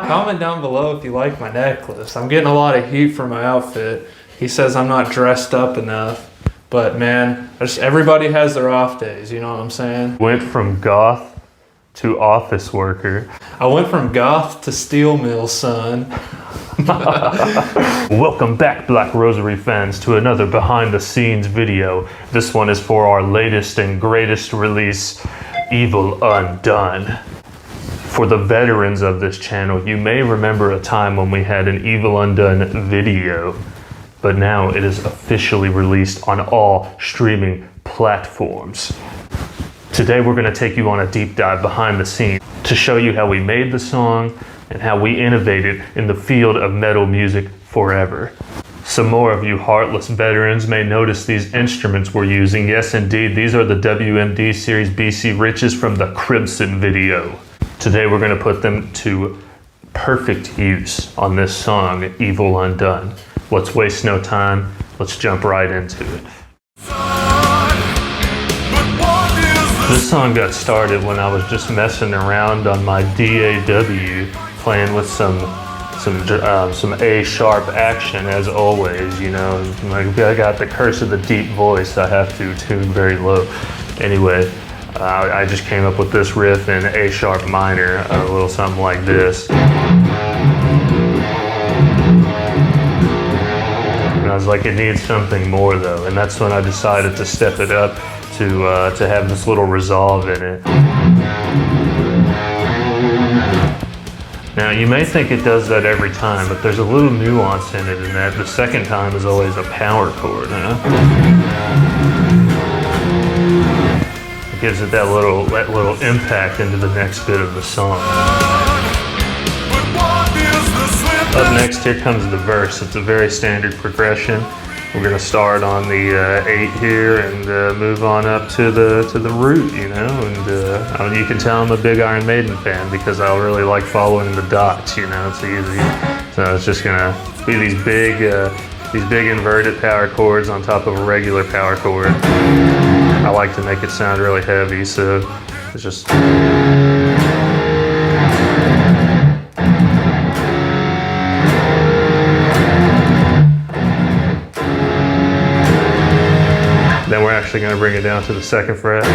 Comment down below if you like my necklace. I'm getting a lot of heat for my outfit. He says I'm not dressed up enough. But man, everybody has their off days, you know what I'm saying? Went from goth to office worker. I went from goth to steel mill, son. Welcome back, Black Rosary fans, to another behind the scenes video. This one is for our latest and greatest release, Evil Undone. For the veterans of this channel, you may remember a time when we had an Evil Undone video, but now it is officially released on all streaming platforms. Today we're going to take you on a deep dive behind the scenes to show you how we made the song and how we innovated in the field of metal music forever. Some more of you heartless veterans may notice these instruments we're using. Yes, indeed, these are the WMD Series BC Riches from the Crimson video. Today we're going to put them to perfect use on this song, Evil Undone. Let's waste no time. Let's jump right into it. This song got started when I was just messing around on my DAW, playing with some A sharp action as always. You know, like I got the curse of the deep voice. I have to tune very low. Anyway, I just came up with this riff in A sharp minor, a little something like this. And I was like, it needs something more though, and that's when I decided to step it up to have this little resolve in it. Now you may think it does that every time, but there's a little nuance in it in that the second time is always a power chord, huh? It gives it that little impact into the next bit of the song. Up next, here comes the verse. It's a very standard progression. We're gonna start on the 8 here and move on up to the root, you know. And you can tell I'm a big Iron Maiden fan because I really like following the dots. You know, it's easy. So it's just gonna be these big inverted power chords on top of a regular power chord. I like to make it sound really heavy, so it's just. Then we're actually going to bring it down to the 2nd fret.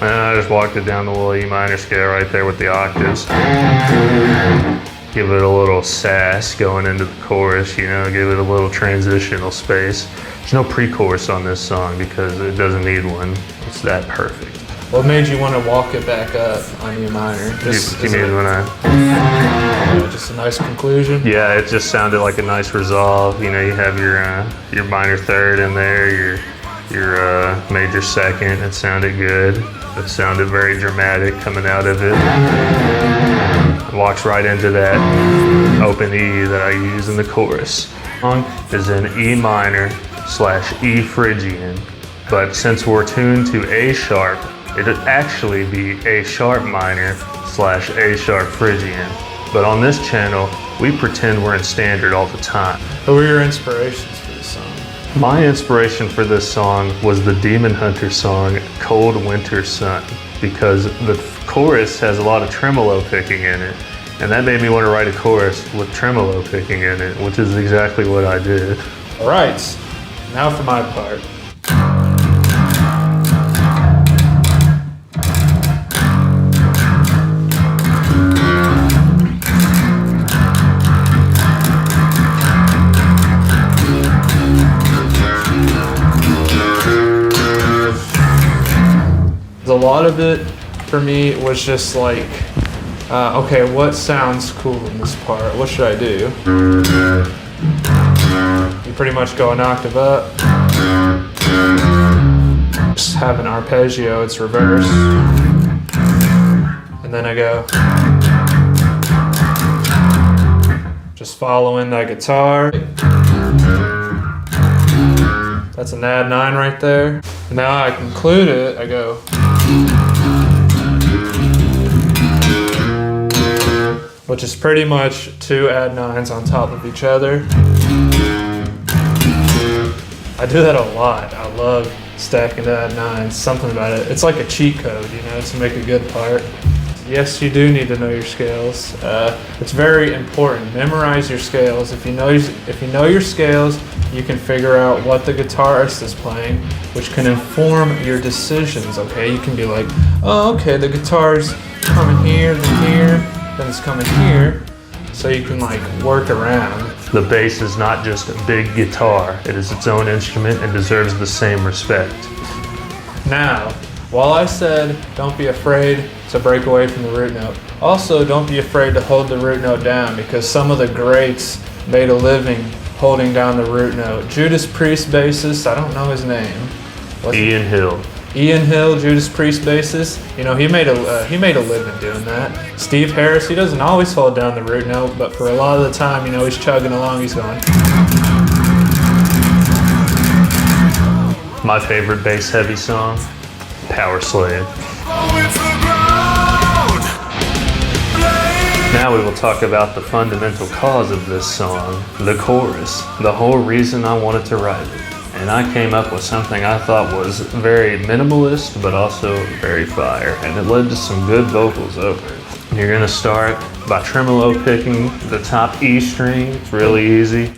And I just walked it down the little E minor scale right there with the octaves. Give it a little sass going into the chorus, you know, give it a little transitional space. There's no pre-chorus on this song because it doesn't need one. It's that perfect. What made you want to walk it back up on E minor? Just a nice conclusion? Yeah, it just sounded like a nice resolve. You know, you have your minor 3rd in there, your major 2nd. It sounded good. It sounded very dramatic coming out of it. It walks right into that open E that I use in the chorus. The song is in E minor / E Phrygian, but since we're tuned to A sharp, it'd actually be A sharp minor / A sharp Phrygian. But on this channel, we pretend we're in standard all the time. Who were your inspirations for this song? My inspiration for this song was the Demon Hunter song, Cold Winter Sun, because the chorus has a lot of tremolo picking in it. And that made me want to write a chorus with tremolo picking in it, which is exactly what I did. All right, now for my part. A lot of it for me was just like, okay, what sounds cool in this part? What should I do? You pretty much go an octave up. Just have an arpeggio, it's reverse. And then I go. Just following that guitar. That's an add 9 right there. And now I conclude it, I go. Which is pretty much 2 add 9s on top of each other. I do that a lot. I love stacking to add 9, something about it. It's like a cheat code, you know, to make a good part. Yes, you do need to know your scales. It's very important. Memorize your scales. If you know your scales, you can figure out what the guitarist is playing, which can inform your decisions. Okay, you can be like, oh, okay, the guitar's coming here, then it's coming here, so you can like work around. The bass is not just a big guitar. It is its own instrument and deserves the same respect. Now, while I said don't be afraid to break away from the root note, also don't be afraid to hold the root note down, because some of the greats made a living holding down the root note. Judas Priest bassist, I don't know his name. Ian Hill. Ian Hill, Judas Priest bassist. You know, he made a living doing that. Steve Harris, he doesn't always hold down the root note, but for a lot of the time, you know, he's chugging along, he's going. My favorite bass heavy song, Power Slave. Now we will talk about the fundamental cause of this song, the chorus, the whole reason I wanted to write it. And I came up with something I thought was very minimalist, but also very fire, and it led to some good vocals over it. You're gonna start by tremolo picking the top E string. It's really easy.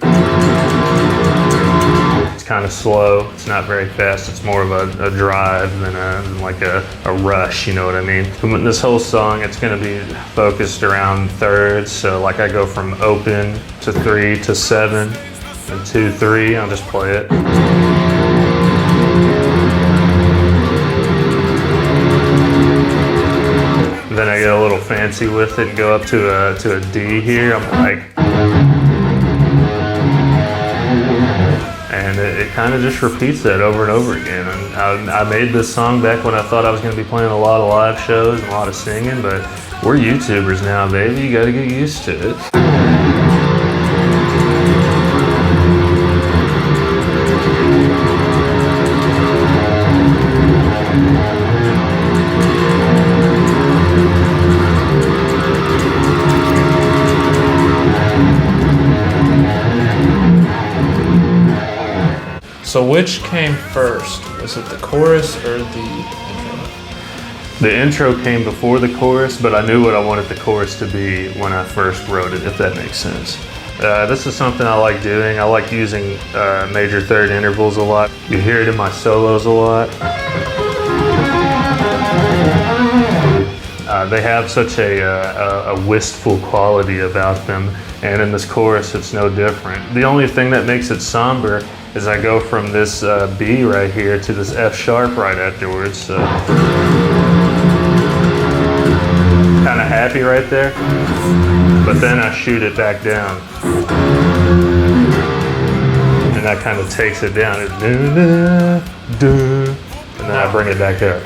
It's kind of slow. It's not very fast. It's more of a drive than like a rush, you know what I mean? This whole song, it's gonna be focused around thirds. So like I go from open to 3 to 7 and 2, 3. I'll just play it. Then I get a little fancy with it and go up to a D here. I'm like, and it kind of just repeats that over and over again. And I made this song back when I thought I was going to be playing a lot of live shows and a lot of singing, but we're YouTubers now, baby. You got to get used to it. So which came first? Was it the chorus or the intro? The intro came before the chorus, but I knew what I wanted the chorus to be when I first wrote it, if that makes sense. This is something I like doing. I like using major third intervals a lot. You hear it in my solos a lot. They have such a wistful quality about them, and in this chorus it's no different. The only thing that makes it somber is I go from this B right here to this F sharp right afterwards. Kind of happy right there, but then I shoot it back down, and that kind of takes it down. It's and then I bring it back up.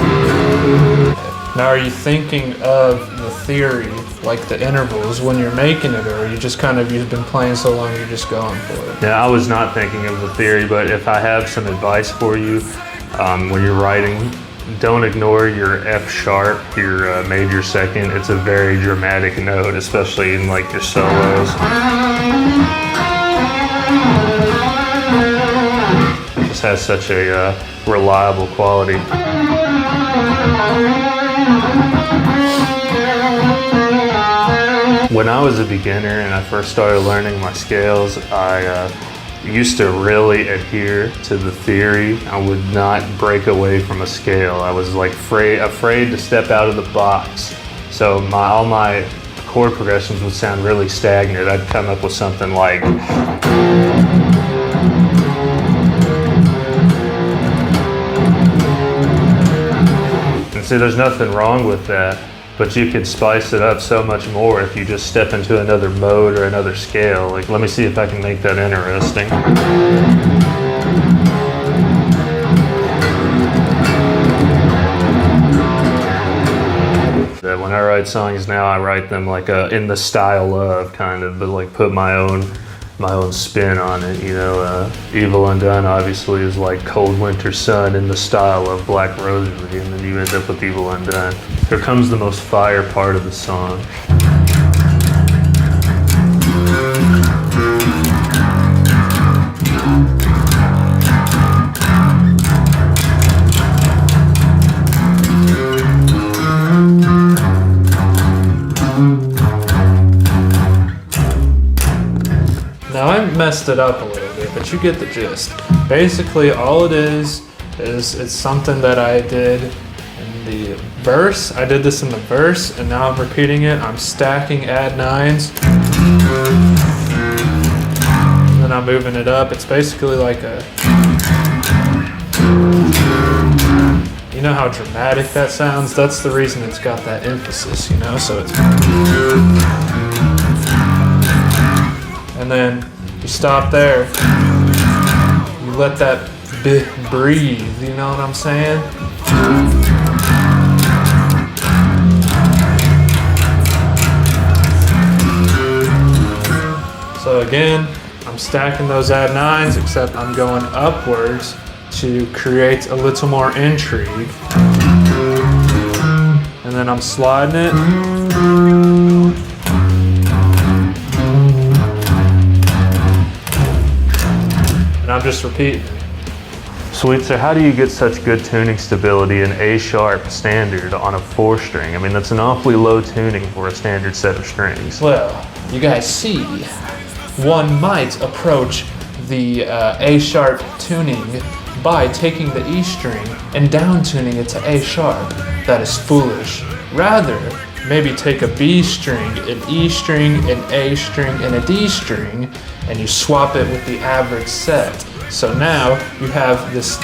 Now, are you thinking of the theory, like the intervals, when you're making it, or are you just kind of, you've been playing so long, you're just going for it? Yeah, I was not thinking of the theory, but if I have some advice for you when you're writing, don't ignore your F sharp, your major second. It's a very dramatic note, especially in like your solos. It just has such a reliable quality. When I was a beginner and I first started learning my scales, I used to really adhere to the theory. I would not break away from a scale. I was like afraid to step out of the box. So all my chord progressions would sound really stagnant. I'd come up with something like, and see, there's nothing wrong with that. But you could spice it up so much more if you just step into another mode or another scale. Like, let me see if I can make that interesting. When I write songs now, I write them like in the style of kind of, but like put my own spin on it. You know, Evil Undone obviously is like Cold Winter Sun in the style of Black Rosary, and then you end up with Evil Undone. Here comes the most fire part of the song. Now I messed it up a little bit, but you get the gist. Basically all it is it's something that I did in the verse. I did this in the verse and now I'm repeating it. I'm stacking add nines. And then I'm moving it up. It's basically like a, you know how dramatic that sounds? That's the reason it's got that emphasis, you know? So it's, and then you stop there. You let that bit breathe, you know what I'm saying? So again, I'm stacking those add nines, except I'm going upwards to create a little more intrigue. And then I'm sliding it. And I'm just repeating. Sweetzer, how do you get such good tuning stability in A sharp standard on a 4-string? I mean, that's an awfully low tuning for a standard set of strings. Well, you guys see, one might approach the A sharp tuning by taking the E string and down tuning it to A sharp. That is foolish. Rather, maybe take a B string, an E string, an A string, and a D string, and you swap it with the average set. So now you have this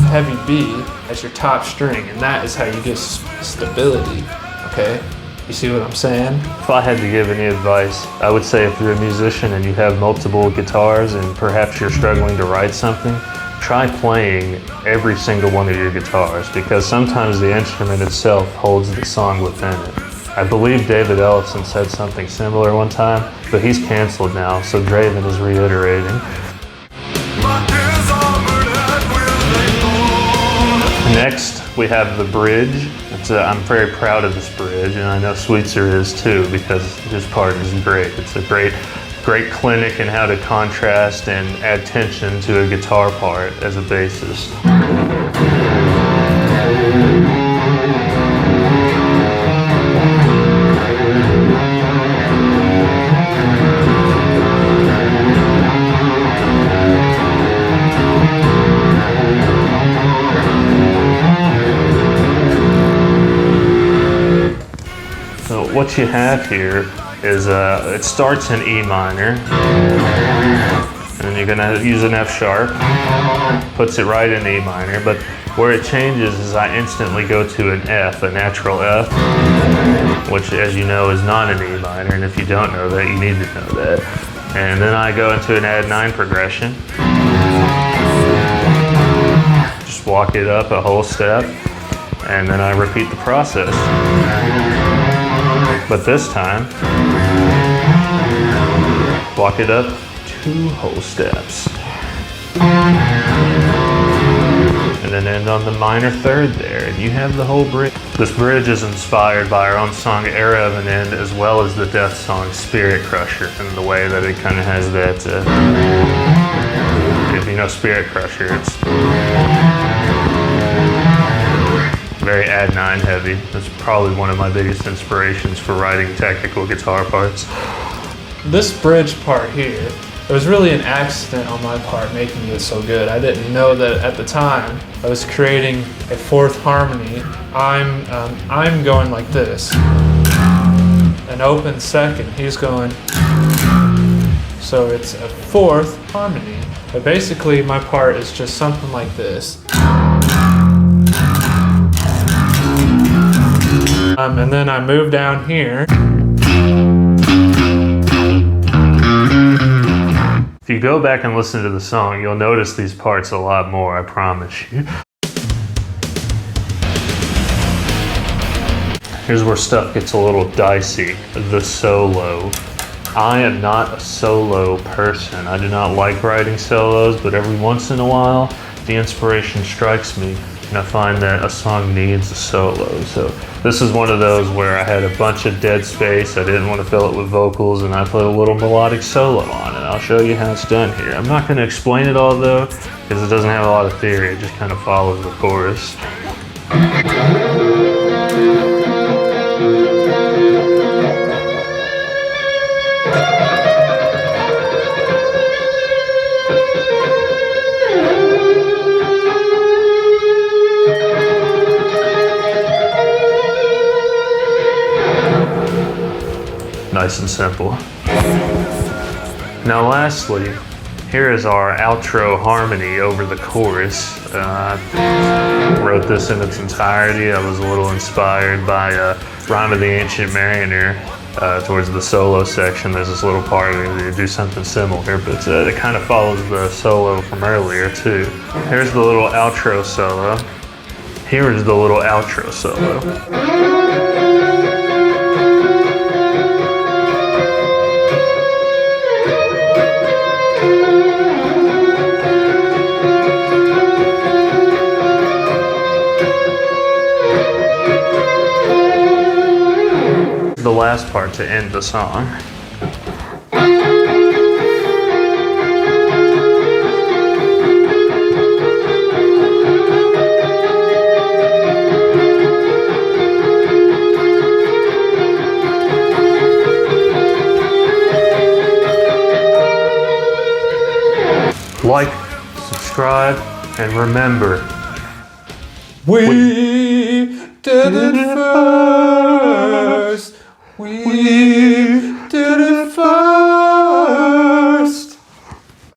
heavy B as your top string, and that is how you get stability, okay? You see what I'm saying? If I had to give any advice, I would say if you're a musician and you have multiple guitars and perhaps you're struggling to write something, try playing every single one of your guitars, because sometimes the instrument itself holds the song within it. I believe David Ellison said something similar one time, but he's canceled now, so Draven is reiterating. Next, we have the bridge. I'm very proud of this bridge, and I know Sweetzer is too, because his part is great. It's a great clinic in how to contrast and add tension to a guitar part as a bassist. So what you have here is it starts in E minor, and then you're gonna use an F sharp, puts it right in E minor, but where it changes is I instantly go to an F, a natural F, which as you know is not an E minor, and if you don't know that, you need to know that. And then I go into an add 9 progression, just walk it up a whole step, and then I repeat the process. But this time, walk it up 2 whole steps. And then end on the minor third there, and you have the whole bridge. This bridge is inspired by our own song Era of an End, as well as the death song Spirit Crusher, in the way that it kind of has that, if you know Spirit Crusher, it's very add 9 heavy. That's probably one of my biggest inspirations for writing technical guitar parts. This bridge part here, it was really an accident on my part making it so good. I didn't know that at the time I was creating a 4th harmony. I'm going like this. An open 2nd, he's going. So it's a 4th harmony. But basically my part is just something like this. And then I move down here. If you go back and listen to the song, you'll notice these parts a lot more, I promise you. Here's where stuff gets a little dicey, the solo. I am not a solo person. I do not like writing solos, but every once in a while, the inspiration strikes me, and I find that a song needs a solo. So this is one of those where I had a bunch of dead space, I didn't want to fill it with vocals, and I put a little melodic solo on it. I'll show you how it's done here. I'm not going to explain it all though, because it doesn't have a lot of theory, it just kind of follows the chorus. and simple. Now lastly, here is our outro harmony over the chorus. I wrote this in its entirety. I was a little inspired by Rhyme of the Ancient Mariner. Towards the solo section, there's this little part where you do something similar, but it kind of follows the solo from earlier too. Here's the little outro solo. Here is the little outro solo. The last part to end the song. Like, subscribe, and remember, we did it first. We